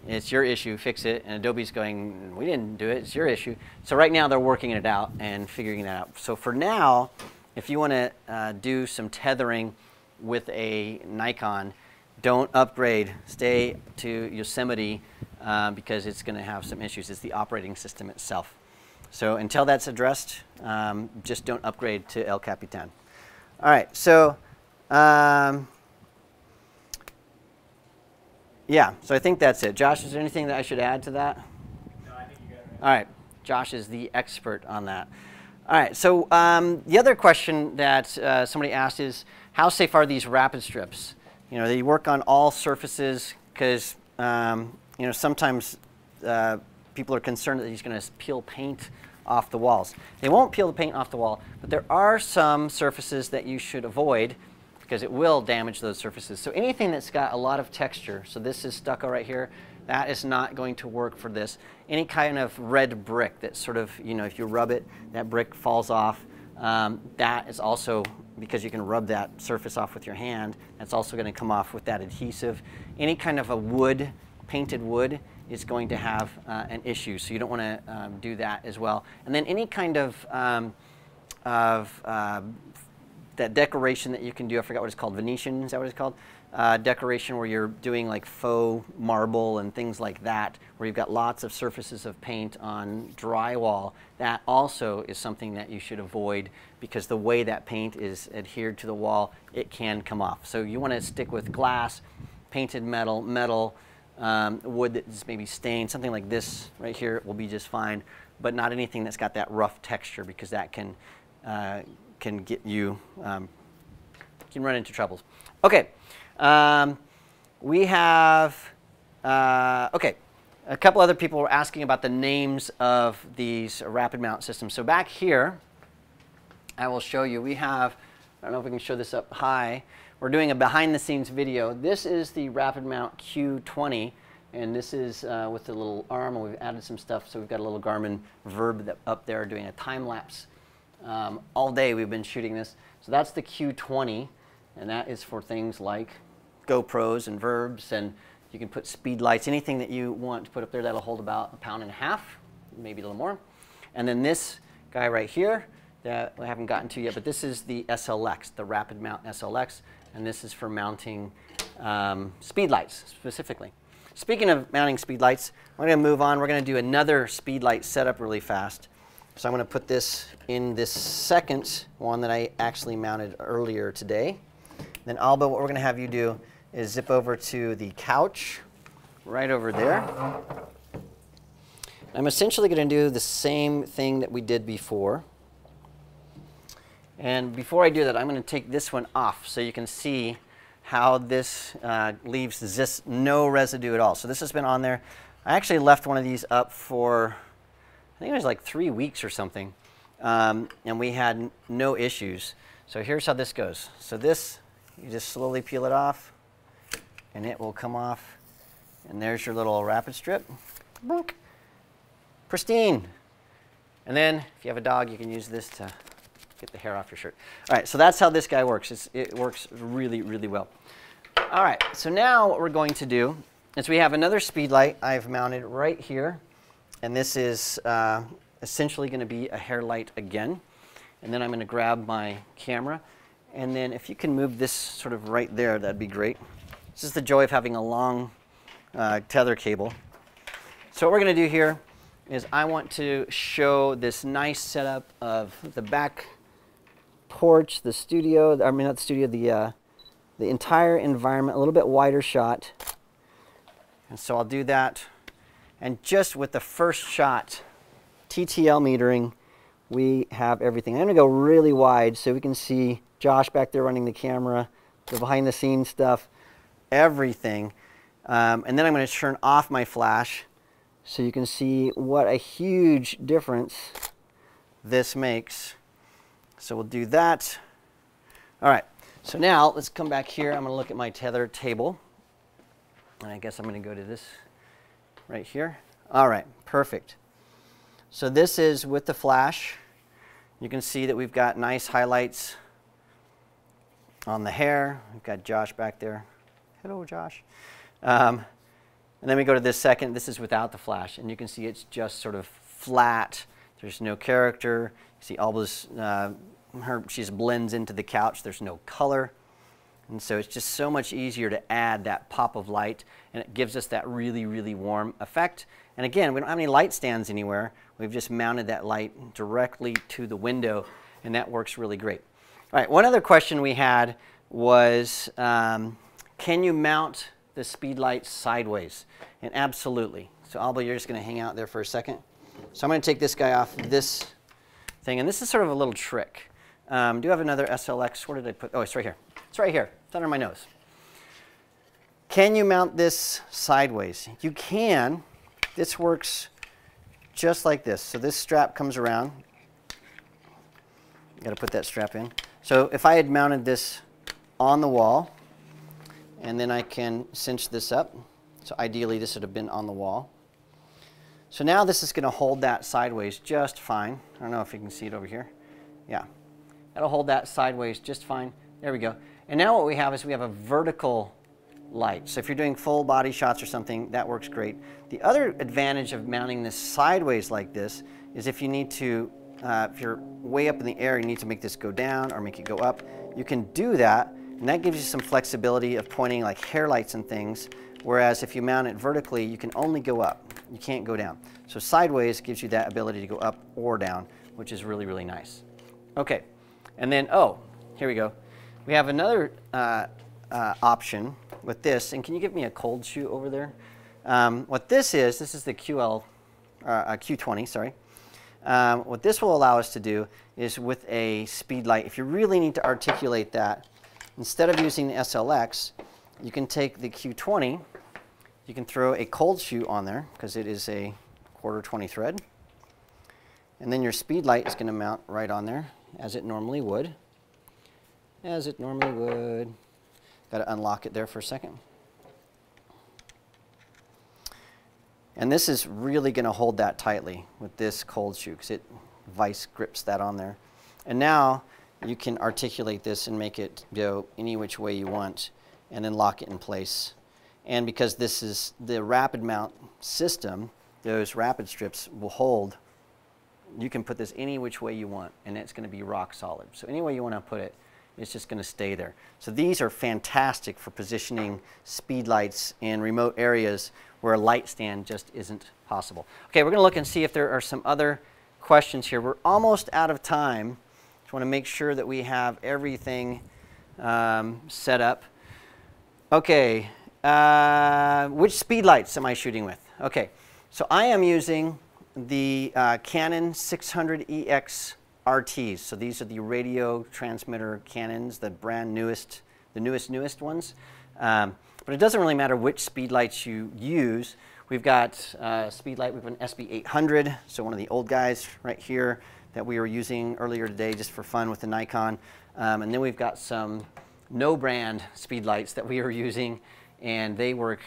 it's your issue, fix it. And Adobe's going, we didn't do it, it's your issue. So right now they're working it out and figuring that out. So for now, if you want to do some tethering with a Nikon, don't upgrade, stay to Yosemite because it's going to have some issues. It's the operating system itself. So until that's addressed, just don't upgrade to El Capitan. All right, so yeah, so I think that's it. Josh, is there anything that I should add to that? No, I think you got it right. All right, Josh is the expert on that. All right, so the other question that somebody asked is, how safe are these rapid strips? You know, they work on all surfaces because, you know, sometimes people are concerned that he's going to peel paint off the walls. They won't peel the paint off the wall, but there are some surfaces that you should avoid because it will damage those surfaces. So anything that's got a lot of texture, so this is stucco right here, that is not going to work for this. Any kind of red brick that sort of, you know, if you rub it, that brick falls off. That is also, because you can rub that surface off with your hand, that's also going to come off with that adhesive. Any kind of a wood, painted wood, is going to have an issue, so you don't want to do that as well. And then any kind of that decoration that you can do, I forgot what it's called, Venetian, is that what it's called? Decoration where you're doing like faux marble and things like that, where you've got lots of surfaces of paint on drywall. That also is something that you should avoid because the way that paint is adhered to the wall, it can come off. So you want to stick with glass, painted metal, wood that's maybe stained, something like this right here will be just fine, but not anything that's got that rough texture because that can get you, can run into troubles. Okay. We have, okay, a couple other people were asking about the names of these rapid mount systems. So back here, I will show you, we have, I don't know if we can show this up high, we're doing a behind the scenes video. This is the rapid mount Q20, and this is with the little arm, and we've added some stuff, so we've got a little Garmin Verb up there doing a time lapse. All day we've been shooting this. So that's the Q20. And that is for things like GoPros and Verbs, and you can put speed lights, anything that you want to put up there that'll hold about 1.5 pounds, maybe a little more. And then this guy right here that I haven't gotten to yet, but this is the SLX, the Rapid Mount SLX, and this is for mounting speed lights specifically. Speaking of mounting speed lights, we're going to move on. We're going to do another speed light setup really fast. So I'm going to put this in this second one that I actually mounted earlier today. Then Alba, what we're going to have you do is zip over to the couch right over there. I'm essentially going to do the same thing that we did before. And before I do that, I'm going to take this one off so you can see how this leaves this no residue at all. So this has been on there. I actually left one of these up for, I think it was like 3 weeks or something. And we had no issues. So here's how this goes. So this, you just slowly peel it off, and it will come off. And there's your little rapid strip. Boink. Pristine. And then, if you have a dog, you can use this to get the hair off your shirt. All right, so that's how this guy works. It works really, really well. All right, so now what we're going to do is we have another speed light I've mounted right here. And this is essentially going to be a hair light again. And then I'm going to grab my camera. And then if you can move this sort of right there, that'd be great. This is the joy of having a long tether cable. So what we're going to do here is I want to show this nice setup of the back porch, the studio, I mean not the studio, the entire environment, a little bit wider shot. And so I'll do that. And just with the first shot, TTL metering, we have everything. I'm going to go really wide so we can see Josh back there running the camera, the behind the scenes stuff, everything. And then I'm going to turn off my flash so you can see what a huge difference this makes. So we'll do that. All right, so now let's come back here. I'm going to look at my tether table. And I guess I'm going to go to this right here. All right, perfect. So this is with the flash. You can see that we've got nice highlights on the hair. We've got Josh back there. Hello, Josh. And then we go to this second. This is without the flash, and you can see it's just sort of flat. There's no character. You see Alba's, she just blends into the couch. There's no color. And so it's just so much easier to add that pop of light, and it gives us that really, really warm effect. And again, we don't have any light stands anywhere. We've just mounted that light directly to the window, and that works really great. All right, one other question we had was, can you mount the speed light sideways? And absolutely. So Alba, you're just going to hang out there for a second. So I'm going to take this guy off this thing, and this is sort of a little trick. Do you have another SLX? Where did I put? Oh, it's right here. It's right here. It's under my nose. Can you mount this sideways? You can. This works just like this. So this strap comes around. Got to put that strap in. So if I had mounted this on the wall, and then I can cinch this up. So ideally this would have been on the wall. So now this is going to hold that sideways just fine. I don't know if you can see it over here. Yeah. That'll hold that sideways just fine. There we go. And now what we have is we have a vertical light. So if you're doing full body shots or something, that works great. The other advantage of mounting this sideways like this is if you need to, if you're way up in the air, you need to make this go down or make it go up, you can do that, and that gives you some flexibility of pointing like hair lights and things, whereas if you mount it vertically, you can only go up. You can't go down. So sideways gives you that ability to go up or down, which is really, really nice. Okay, and then, oh, here we go. We have another option with this, and can you give me a cold shoe over there? What this is the Q20, sorry. What this will allow us to do is with a speed light, if you really need to articulate that, instead of using the SLX, you can take the Q20, you can throw a cold shoe on there, because it is a 1/4 20 thread, and then your speed light is going to mount right on there, as it normally would. As it normally would. Got to unlock it there for a second. And this is really going to hold that tightly with this cold shoe, because it vice grips that on there. And now you can articulate this and make it go any which way you want, and then lock it in place. And because this is the rapid mount system, those rapid strips will hold. You can put this any which way you want, and it's going to be rock solid. So any way you want to put it, it's just going to stay there. So these are fantastic for positioning speed lights in remote areas where a light stand just isn't possible. Okay, we're going to look and see if there are some other questions here. We're almost out of time. Just want to make sure that we have everything set up. Okay, which speed lights am I shooting with? Okay, so I am using the Canon 600EX RTs. So these are the radio transmitter Canons, the brand newest, the newest ones. But it doesn't really matter which speed lights you use. We've got speed light, we've got an SB800, so one of the old guys right here that we were using earlier today just for fun with the Nikon. And then we've got some no brand speed lights that we are using, and they work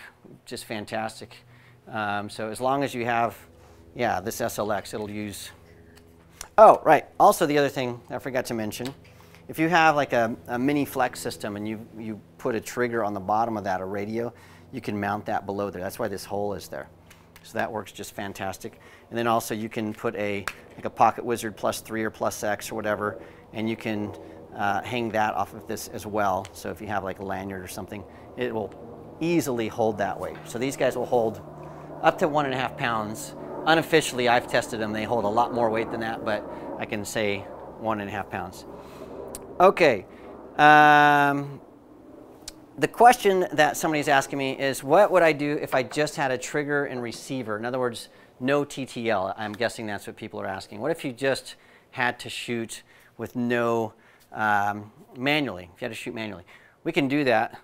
just fantastic. So as long as you have, yeah, this SLX, it'll use. Oh, right. Also, the other thing I forgot to mention, if you have like a mini flex system and you put a trigger on the bottom of that, a radio, you can mount that below there. That's why this hole is there. So that works just fantastic. And then also you can put like a Pocket Wizard +3 or +X or whatever, and you can hang that off of this as well. So if you have like a lanyard or something, it will easily hold that weight. So these guys will hold up to 1.5 pounds. Unofficially, I've tested them. They hold a lot more weight than that, but I can say 1.5 pounds. Okay. the question that somebody's asking me is, what would I do if I just had a trigger and receiver? In other words, no TTL. I'm guessing that's what people are asking. What if you just had to shoot with no manually? If you had to shoot manually, we can do that.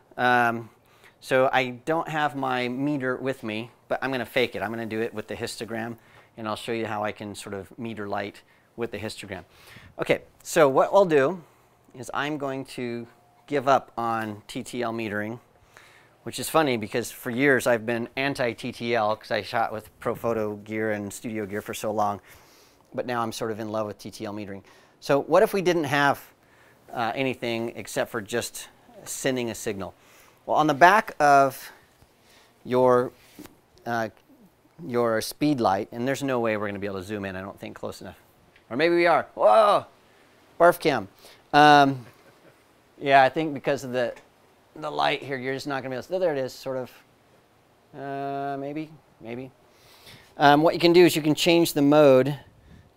So I don't have my meter with me, but I'm going to fake it. I'm going to do it with the histogram, and I'll show you how I can sort of meter light with the histogram. Okay, so what I'll do is I'm going to give up on TTL metering, which is funny because for years I've been anti-TTL because I shot with pro photo gear and studio gear for so long, but now I'm sort of in love with TTL metering. So what if we didn't have anything except for just sending a signal? Well, on the back of your speed light, and there's no way we're going to be able to zoom in, I don't think, close enough. Or maybe we are. Whoa! Barf cam. Yeah, I think because of the light here, you're just not going to be able to see. There it is, sort of. Maybe. What you can do is you can change the mode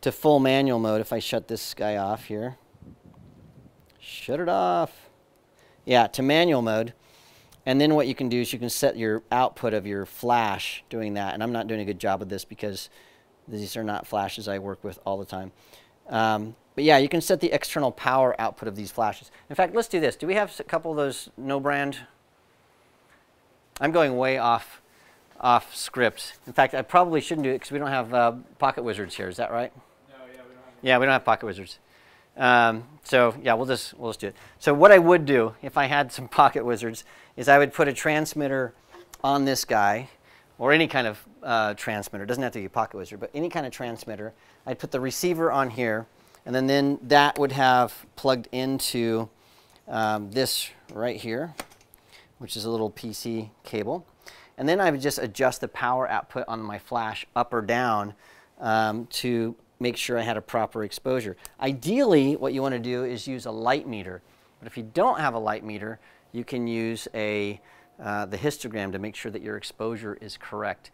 to full manual mode. If I shut this guy off here. Shut it off. Yeah, to manual mode. And then what you can do is you can set your output of your flash doing that. And I'm not doing a good job of this because these are not flashes I work with all the time. But yeah, you can set the external power output of these flashes. In fact, let's do this. Do we have a couple of those no brand? I'm going way off script. In fact, I probably shouldn't do it because we don't have Pocket Wizards here. Is that right? No, yeah, we don't have. Yeah, we don't have Pocket Wizards. So yeah, we'll just do it. So what I would do if I had some Pocket Wizards is I would put a transmitter on this guy, or any kind of transmitter. It doesn't have to be a Pocket Wizard, but any kind of transmitter. I'd put the receiver on here, and then that would have plugged into this right here, which is a little PC cable. And then I would just adjust the power output on my flash up or down to make sure I had a proper exposure. Ideally, what you want to do is use a light meter. But if you don't have a light meter, you can use the histogram to make sure that your exposure is correct.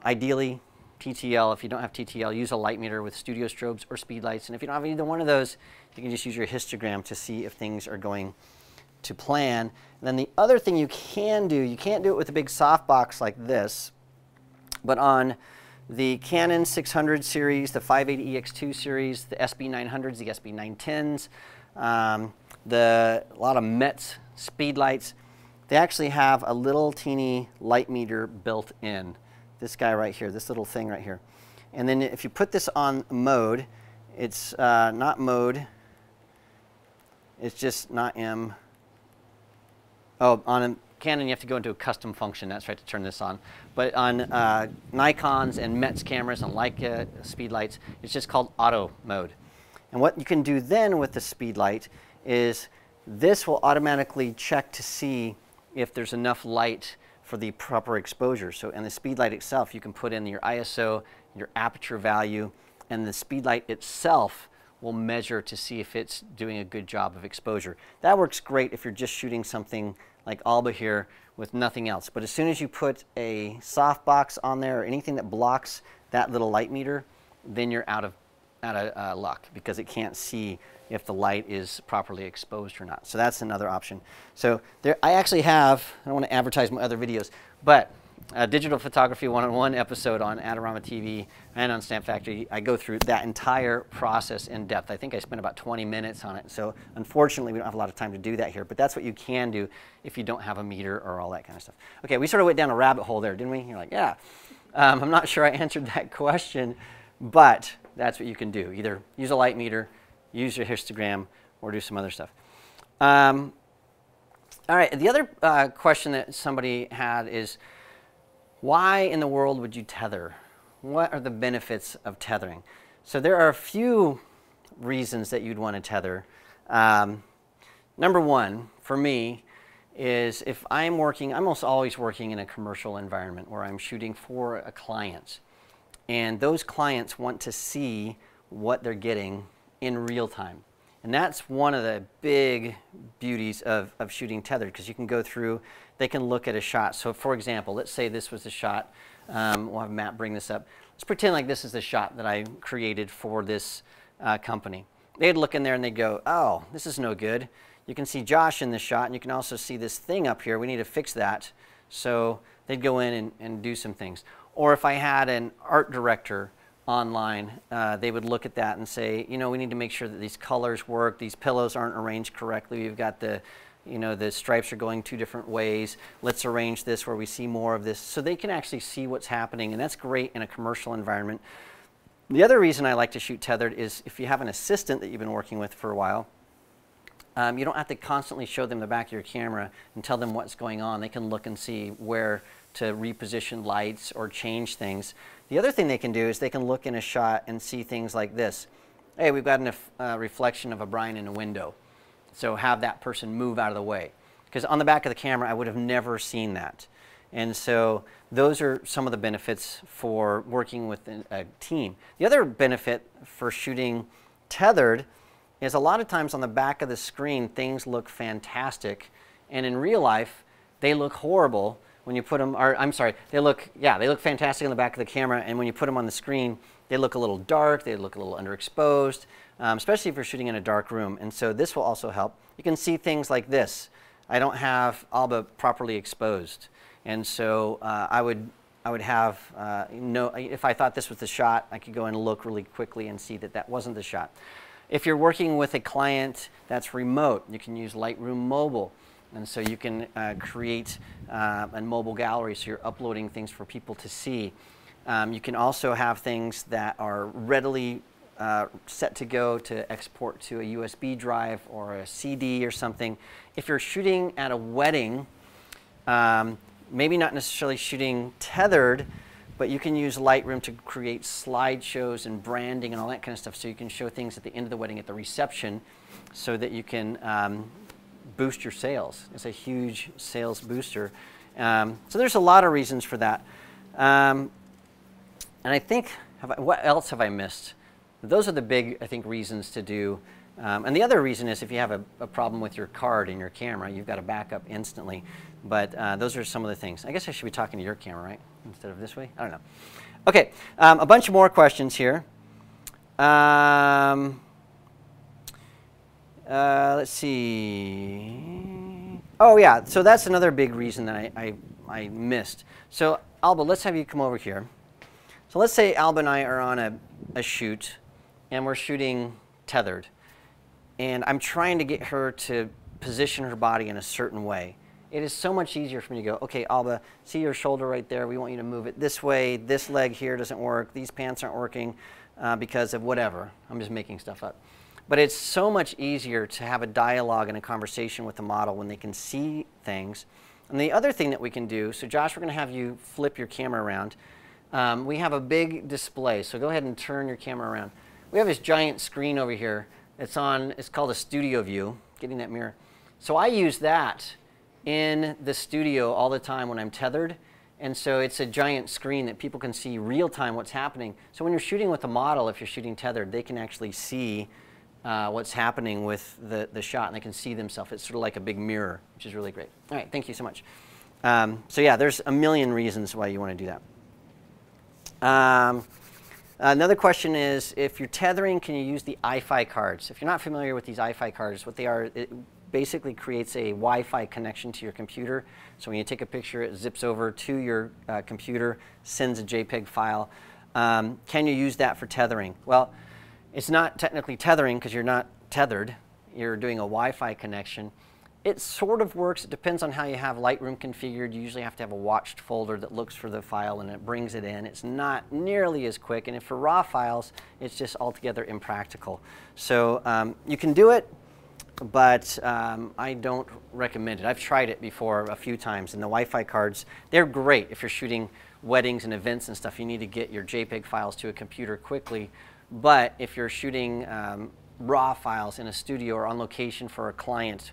Ideally, TTL, if you don't have TTL, use a light meter with studio strobes or speed lights. And if you don't have either one of those, you can just use your histogram to see if things are going to plan. And then the other thing you can do, you can't do it with a big softbox like this, but on the Canon 600 series, the 580EX2 series, the SB900s, the SB910s, a lot of Metz speed lights, they actually have a little teeny light meter built in. This guy right here, this little thing right here. And then if you put this on mode, it's not mode, it's just not M. Oh, on a Canon you have to go into a custom function, that's right, to turn this on. But on Nikons and Metz cameras and Leica speed lights, it's just called auto mode. And what you can do then with the speed light is this will automatically check to see if there's enough light for the proper exposure. So in the speed light itself, you can put in your ISO, your aperture value, and the speed light itself will measure to see if it's doing a good job of exposure. That works great if you're just shooting something like Alba here with nothing else. But as soon as you put a softbox on there or anything that blocks that little light meter, then you're out of luck because it can't see if the light is properly exposed or not. So that's another option. So there, I actually have, I don't want to advertise my other videos, but a Digital Photography 101 episode on AdoramaTV and on Stamp Factory. I go through that entire process in depth. I think I spent about 20 minutes on it. So unfortunately, we don't have a lot of time to do that here, but that's what you can do if you don't have a meter or all that kind of stuff. Okay, we sort of went down a rabbit hole there, didn't we? You're like, yeah. I'm not sure I answered that question, but that's what you can do. Either use a light meter, use your histogram, or do some other stuff. All right, the other question that somebody had is, why in the world would you tether? What are the benefits of tethering? So there are a few reasons that you'd want to tether. Number one, for me, is if I'm working, I'm almost always working in a commercial environment where I'm shooting for a client. And those clients want to see what they're getting in real time. And that's one of the big beauties of shooting tethered, because you can go through, they can look at a shot. So for example, let's say this was a shot, we'll have Matt bring this up. Let's pretend like this is the shot that I created for this company. They'd look in there and they'd go, oh, this is no good. you can see Josh in this shot, and you can also see this thing up here. We need to fix that. So they'd go in and do some things. Or if I had an art director online, they would look at that and say, you know, we need to make sure that these colors work, these pillows aren't arranged correctly, we've got the, you know, the stripes are going 2 different ways, let's arrange this where we see more of this. So they can actually see what's happening, and that's great in a commercial environment. The other reason I like to shoot tethered is if you have an assistant that you've been working with for a while, you don't have to constantly show them the back of your camera and tell them what's going on. They can look and see where to reposition lights or change things. The other thing they can do is they can look in a shot and see things like this. Hey, we've got a reflection of a Brian in a window. So have that person move out of the way. Because on the back of the camera, I would have never seen that. And so those are some of the benefits for working with a team. The other benefit for shooting tethered is a lot of times on the back of the screen, things look fantastic. And in real life, they look horrible when you put them, or I'm sorry, they look fantastic on the back of the camera, and when you put them on the screen, they look a little dark, they look a little underexposed, especially if you're shooting in a dark room. And so this will also help. You can see things like this. I don't have Alba properly exposed. And so I would have, if I thought this was the shot, I could go and look really quickly and see that that wasn't the shot. If you're working with a client that's remote, you can use Lightroom Mobile. And so you can create a mobile gallery, so you're uploading things for people to see. You can also have things that are readily set to go to export to a USB drive or a CD or something. If you're shooting at a wedding, maybe not necessarily shooting tethered, but you can use Lightroom to create slideshows and branding and all that kind of stuff, so you can show things at the end of the wedding, at the reception, so that you can boost your sales. It's a huge sales booster. So there's a lot of reasons for that. And I think, what else have I missed? Those are the big, I think, reasons to do. And the other reason is if you have a problem with your card in your camera, you've got a backup instantly. But those are some of the things. I guess I should be talking to your camera, right? Instead of this way? I don't know. Okay, a bunch more questions here. Let's see. Oh yeah, so that's another big reason that I missed. So Alba, let's have you come over here. So let's say Alba and I are on a shoot, and we're shooting tethered. And I'm trying to get her to position her body in a certain way. It is so much easier for me to go, okay, Alba, see your shoulder right there, we want you to move it this way, this leg here doesn't work, these pants aren't working because of whatever. I'm just making stuff up. But it's so much easier to have a dialogue and a conversation with the model when they can see things. And the other thing that we can do, so Josh, we're going to have you flip your camera around. We have a big display, so go ahead and turn your camera around. We have this giant screen over here. It's called a studio view, getting that mirror. So I use that in the studio all the time when I'm tethered. And so it's a giant screen that people can see real time what's happening. So when you're shooting with a model, if you're shooting tethered, they can actually see what's happening with the shot, and they can see themselves. It's sort of like a big mirror, which is really great. All right, thank you so much. So yeah, there's a million reasons why you want to do that. Another question is, if you're tethering, can you use the iFi cards? If you're not familiar with these iFi cards, what they are, it basically creates a Wi-Fi connection to your computer. So when you take a picture, it zips over to your computer, sends a JPEG file. Can you use that for tethering? Well, it's not technically tethering because you're not tethered. You're doing a Wi-Fi connection. It sort of works. It depends on how you have Lightroom configured. You usually have to have a watched folder that looks for the file and it brings it in. It's not nearly as quick, and if for raw files, it's just altogether impractical. So you can do it, but I don't recommend it. I've tried it before a few times, and the Wi-Fi cards, they're great if you're shooting weddings and events and stuff. You need to get your JPEG files to a computer quickly, but if you're shooting raw files in a studio or on location for a client,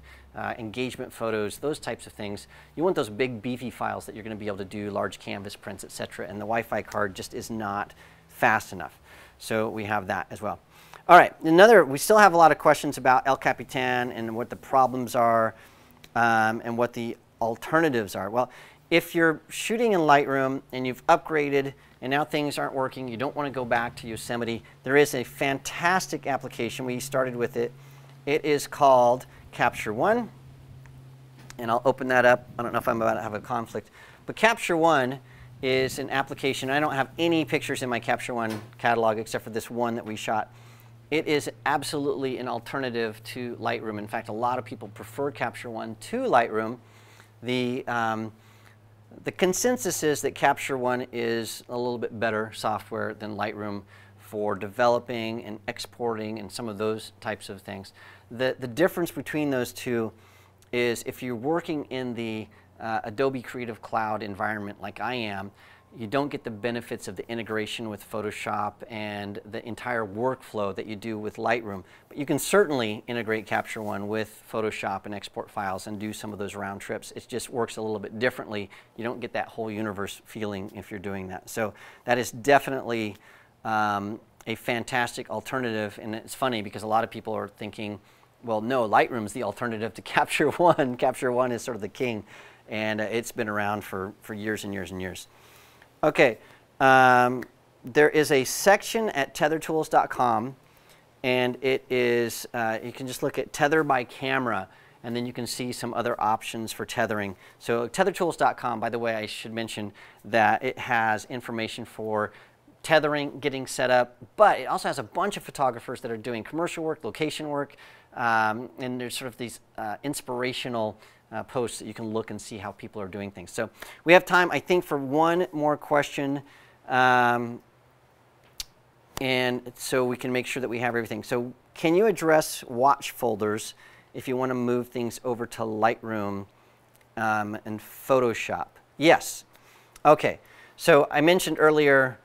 engagement photos, those types of things, you want those big beefy files that you're going to be able to do large canvas prints, etc. And the Wi-Fi card just is not fast enough. So we have that as well. All right, we still have a lot of questions about El Capitan and what the problems are and what the alternatives are. Well, if you're shooting in Lightroom and you've upgraded and now things aren't working, you don't want to go back to Yosemite, there is a fantastic application. We started with it. It is called Capture One. And I'll open that up. I don't know if I'm about to have a conflict. But Capture One is an application. I don't have any pictures in my Capture One catalog except for this one that we shot. It is absolutely an alternative to Lightroom. In fact, a lot of people prefer Capture One to Lightroom. The consensus is that Capture One is a little bit better software than Lightroom for developing and exporting and some of those types of things. The difference between those two is if you're working in the Adobe Creative Cloud environment like I am, you don't get the benefits of the integration with Photoshop and the entire workflow that you do with Lightroom. But you can certainly integrate Capture One with Photoshop and export files and do some of those round trips. It just works a little bit differently. You don't get that whole universe feeling if you're doing that. So that is definitely a fantastic alternative. And it's funny because a lot of people are thinking, well, no, Lightroom's the alternative to Capture One. Capture One is sort of the king. And it's been around for years and years and years. Okay, there is a section at tethertools.com, and it is, you can just look at Tether by camera, and then you can see some other options for tethering. So tethertools.com, by the way, I should mention that it has information for tethering, getting set up, but it also has a bunch of photographers that are doing commercial work, location work, and there's sort of these inspirational posts that you can look and see how people are doing things. So we have time, I think, for one more question, and so we can make sure that we have everything. So can you address watch folders if you want to move things over to Lightroom and Photoshop? Yes. Okay. So I mentioned earlier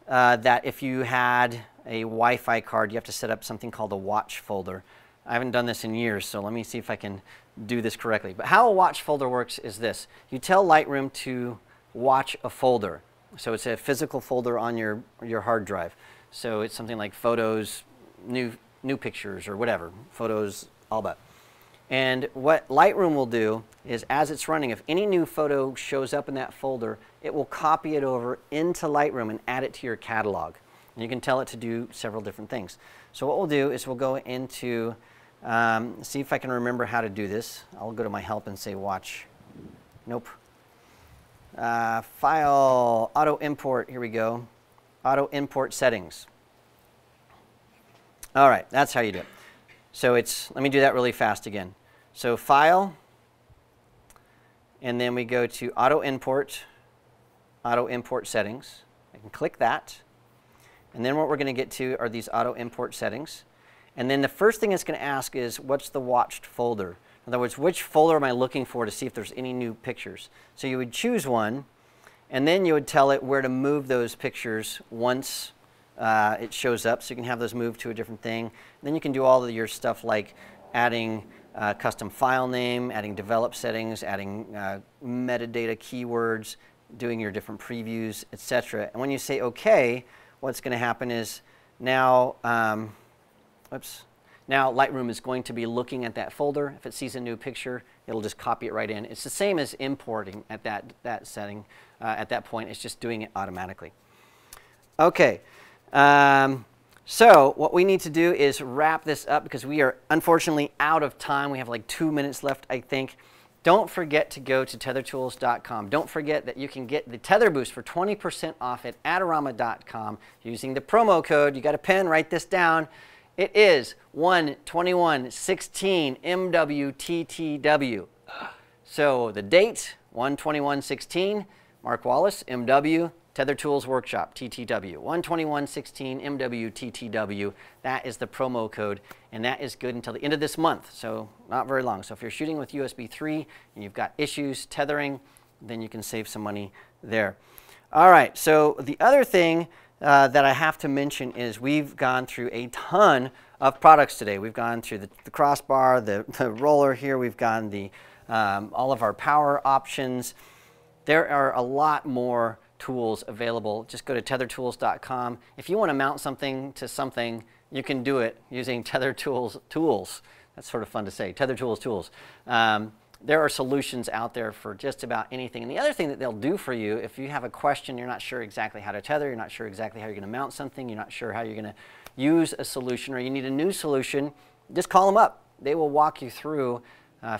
that if you had a Wi-Fi card, you have to set up something called a watch folder. I haven't done this in years, so let me see if I can do this correctly. But how a watch folder works is this. You tell Lightroom to watch a folder. So it's a physical folder on your hard drive. So it's something like photos, new pictures, or whatever. Photos, all that. And what Lightroom will do is, as it's running, if any new photo shows up in that folder, it will copy it over into Lightroom and add it to your catalog. And you can tell it to do several different things. So what we'll do is we'll go into, see if I can remember how to do this. I'll go to my help and say watch. Nope. File, auto import, here we go. Auto import settings. All right, that's how you do it. So it's, let me do that really fast again. So file, and then we go to auto import settings. I can click that. And then what we're going to get to are these auto import settings. And then the first thing it's going to ask is, what's the watched folder? In other words, which folder am I looking for to see if there's any new pictures? So you would choose one, and then you would tell it where to move those pictures once it shows up. So you can have those moved to a different thing. And then you can do all of your stuff like adding custom file name, adding develop settings, adding metadata keywords, doing your different previews, etc. And when you say OK, what's going to happen is now, now Lightroom is going to be looking at that folder. If it sees a new picture, it'll just copy it right in. It's the same as importing at that setting. At that point, it's just doing it automatically. Okay. So what we need to do is wrap this up because we are unfortunately out of time. We have like 2 minutes left, I think. Don't forget to go to tethertools.com. Don't forget that you can get the Tether Boost for 20% off at Adorama.com using the promo code. You got a pen, write this down. It is 1/21/16 MWTTW. So the date, 1/21/16, Mark Wallace, MW, Tether Tools Workshop, TTW, 1/21/16 MWTTW. That is the promo code, and that is good until the end of this month, so not very long. So if you're shooting with USB 3 and you've got issues tethering, then you can save some money there. All right, so the other thing that I have to mention is we've gone through a ton of products today. We've gone through the crossbar, the roller here, we've gone all of our power options. There are a lot more tools available. Just go to tethertools.com. If you want to mount something to something, you can do it using Tether Tools tools. That's sort of fun to say, Tether Tools tools. There are solutions out there for just about anything. And the other thing that they'll do for you, if you have a question, you're not sure exactly how to tether, you're not sure exactly how you're going to mount something, you're not sure how you're going to use a solution, or you need a new solution, just call them up. They will walk you through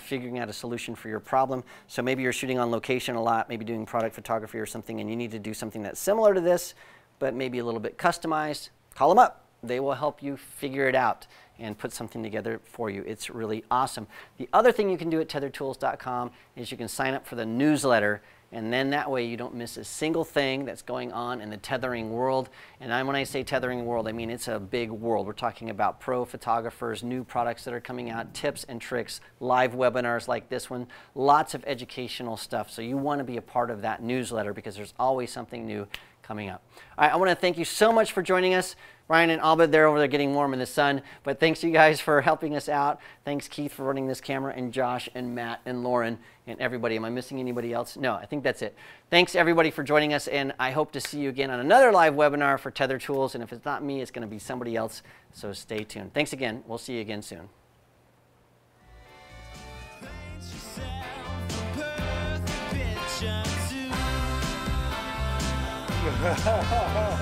figuring out a solution for your problem. So maybe you're shooting on location a lot, maybe doing product photography or something, and you need to do something that's similar to this, but maybe a little bit customized. Call them up. They will help you figure it out and put something together for you. It's really awesome. The other thing you can do at tethertools.com is you can sign up for the newsletter, and then that way you don't miss a single thing that's going on in the tethering world. And when I say tethering world, I mean it's a big world. We're talking about pro photographers, new products that are coming out, tips and tricks, live webinars like this one, lots of educational stuff. So you want to be a part of that newsletter because there's always something new coming up. All right, I want to thank you so much for joining us. Ryan and Albert, they're over there getting warm in the sun, but thanks you guys for helping us out. Thanks Keith for running this camera, and Josh and Matt and Lauren and everybody. Am I missing anybody else? No, I think that's it. Thanks everybody for joining us, and I hope to see you again on another live webinar for Tether Tools, and if it's not me, it's going to be somebody else, so stay tuned. Thanks again. We'll see you again soon. Ha ha ha ha!